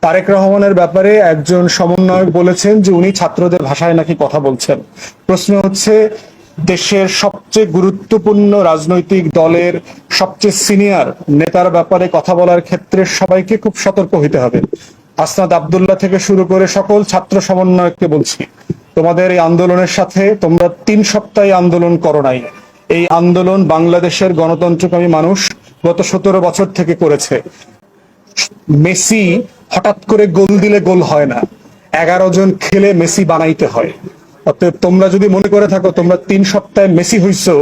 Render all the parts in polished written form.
তারেক রহমানের ব্যাপারে একজন সমন্বয়ক বলেছেন যে উনি ছাত্রদের ভাষায় নাকি কথা বলছেন। প্রশ্ন হচ্ছে, দেশের সবচেয়ে গুরুত্বপূর্ণ রাজনৈতিক দলের সবচেয়ে সিনিয়র নেতার ব্যাপারে কথা বলার ক্ষেত্রে সবাইকে খুব সতর্ক হতে হবে। আসনাদ আব্দুল্লাহ থেকে শুরু করে সকল ছাত্র সমন্বয়ককে বলছি, তোমাদের এই আন্দোলনের সাথে তোমরা 3 সপ্তাহ আন্দোলন করো নাই। এই আন্দোলন বাংলাদেশের গণতন্ত্রকামী মানুষ গত 17 বছর থেকে করেছে। মেসি হঠাৎ করে গোল দিলে গোল হয় না, 11 জন খেলে মেসি বানাইতে হয়। অতএব তোমরা যদি মনে করে থাকো তোমরা 3 সপ্তাহে মেসি হইছো,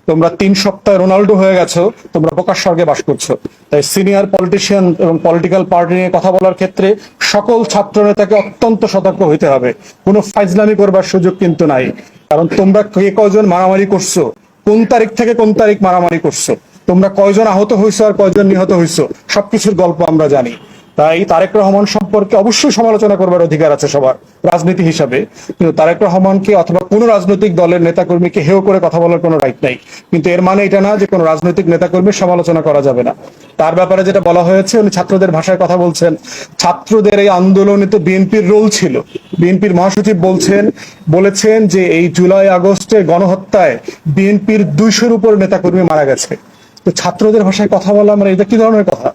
তোমরা 3 সপ্তাহে রোনাল্ডো হয়ে গেছো, তোমরা বোকার স্বর্গে বাস করছো। তাই সিনিয়র পলিটিশিয়ান এবং পলিটিক্যাল পার্টি নিয়ে কথা বলার ক্ষেত্রে সকল ছাত্র নেতাকে অত্যন্ত সতর্ক হইতে হবে। কোনো ফাইজলামি করবার সুযোগ কিন্তু নাই। কারণ তোমরা কে কয়জন মারামারি করছো, কোন তারিখ থেকে কোন তারিখ মারামারি করছো, তোমরা কয়জন আহত হইছো আর কয়জন নিহত হইছো, সবকিছুর গল্প আমরা জানি। তাই তারেক রহমান সম্পর্কে অবশ্যই সমালোচনা করবার অধিকার আছে সবার রাজনীতি হিসাবে, কিন্তু তারেক রহমানকে অথবা কোনো রাজনৈতিক দলের নেতাকর্মীকে হেয় করে কথা বলার কোনো রাইট নাই। কিন্তু এর মানে এটা না যে কোনো রাজনৈতিক নেতাকর্মীর সমালোচনা করা যাবে না। তার ব্যাপারে যেটা বলা হয়েছে, উনি ছাত্রদের ভাষায় কথা বলছেন। ছাত্রদের এই আন্দোলনে তো বিএনপির রোল ছিল। বিএনপির মহাসচিব বলেছেন যে এই জুলাই আগস্টের গণহত্যায় বিএনপির 200-র উপর নেতাকর্মী মারা গেছে। তো ছাত্রদের ভাষায় কথা বলা মানে এটা কি ধরনের কথা?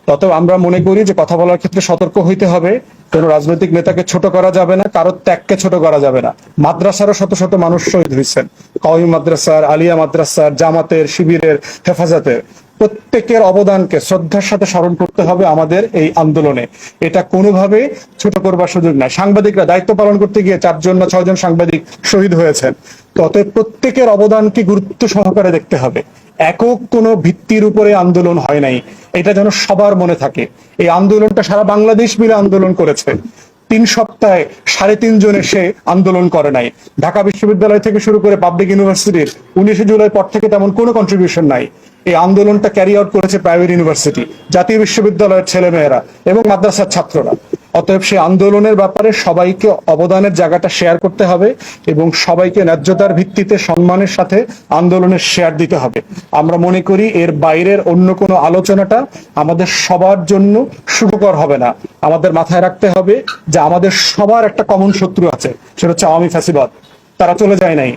তত আমরা মনে করি যে কথা বলার ক্ষেত্রে সতর্ক হইতে হবে। কোনো রাজনৈতিক নেতাকে ছোট করা যাবে না, কারোর ত্যাগকে ছোট করা যাবে না। মাদ্রাসারও শত শত মানুষ শহীদ হয়েছেন, কওমি মাদ্রাসার, আলিয়া মাদ্রাসার, জামাতের, শিবিরের, হেফাজতের। প্রত্যেকের অবদানকে শ্রদ্ধার সাথে স্মরণ করতে হবে আমাদের এই আন্দোলনে। এটা কোনোভাবে ছোট করবার সুযোগ নাই। সাংবাদিকরা দায়িত্ব পালন করতে গিয়ে 4 জন না 6 জন সাংবাদিক শহীদ হয়েছেন। তবে প্রত্যেকের অবদানকে গুরুত্ব সহকারে দেখতে হবে। একক কোনো ভিত্তির উপরে আন্দোলন হয় নাই, এটা যেন সবার মনে থাকে। এই আন্দোলনটা সারা বাংলাদেশ মিলে আন্দোলন করেছে। 3 সপ্তাহে 3.5 জন এসে আন্দোলন করে নাই। ঢাকা বিশ্ববিদ্যালয় থেকে শুরু করে পাবলিক ইউনিভার্সিটির 19 জুলাই পর থেকে তেমন কোনো কন্ট্রিবিউশন নাই। এই আন্দোলনটা ক্যারি আউট করেছে প্রাইভেট ইউনিভার্সিটি, জাতীয় বিশ্ববিদ্যালয়ের ছেলেমেয়েরা এবং মাদ্রাসার ছাত্ররা। অতএব সেই আন্দোলনের ব্যাপারে সবাইকে অবদানের জায়গাটা শেয়ার করতে হবে এবং সবাইকে ন্যায্যতার ভিত্তিতে সম্মানের সাথে আন্দোলনের শেয়ার দিতে হবে। আমরা মনে করি এর বাইরের অন্য কোনো আলোচনাটা আমাদের সবার জন্য সুখকর হবে না। আমাদের মাথায় রাখতে হবে যে আমাদের সবার একটা কমন শত্রু আছে, সেটা হচ্ছে আওয়ামী ফ্যাসিবাদ। তারা চলে যায় নাই।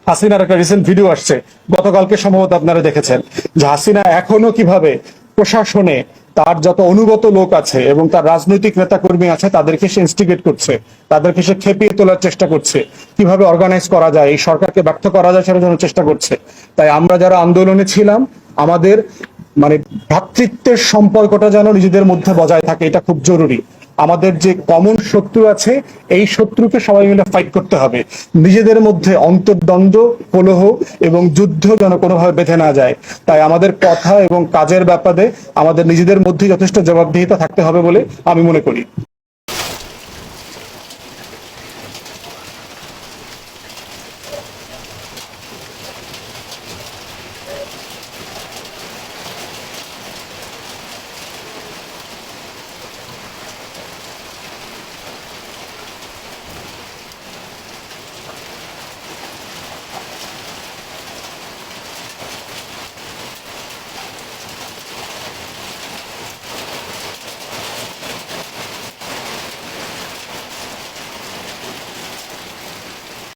হাসিনার একটা রিসেন্ট ভিডিও আসছে, গতকালকে সম্ভবত আপনারা দেখেছেন, যে হাসিনা এখনো কিভাবে প্রশাসনে তার যত অনুগত লোক আছে এবং তার রাজনৈতিক নেতাকর্মী আছে তাদেরকে সে ইনস্টিগেট করছে, তাদেরকে সে খেপিয়ে তোলার চেষ্টা করছে, কিভাবে অর্গানাইজ করা যায়, এই সরকারকে ব্যর্থ করা যায় সেটার জন্য চেষ্টা করছে। তাই আমরা যারা আন্দোলনে ছিলাম, আমাদের মানে ভ্রাতৃত্বের সম্পর্কটা যেন নিজেদের মধ্যে বজায় থাকে, এটা খুব জরুরি। আমাদের যে কমন শত্রু আছে, এই শত্রুকে সবাই মিলে ফাইট করতে হবে। নিজেদের মধ্যে অন্তর্দ্বন্দ্ব, কলহ এবং যুদ্ধ যেন কোনোভাবে বেঁধে না যায়। তাই আমাদের কথা এবং কাজের ব্যাপারে আমাদের নিজেদের মধ্যে যথেষ্ট জবাবদিহিতা থাকতে হবে বলে আমি মনে করি।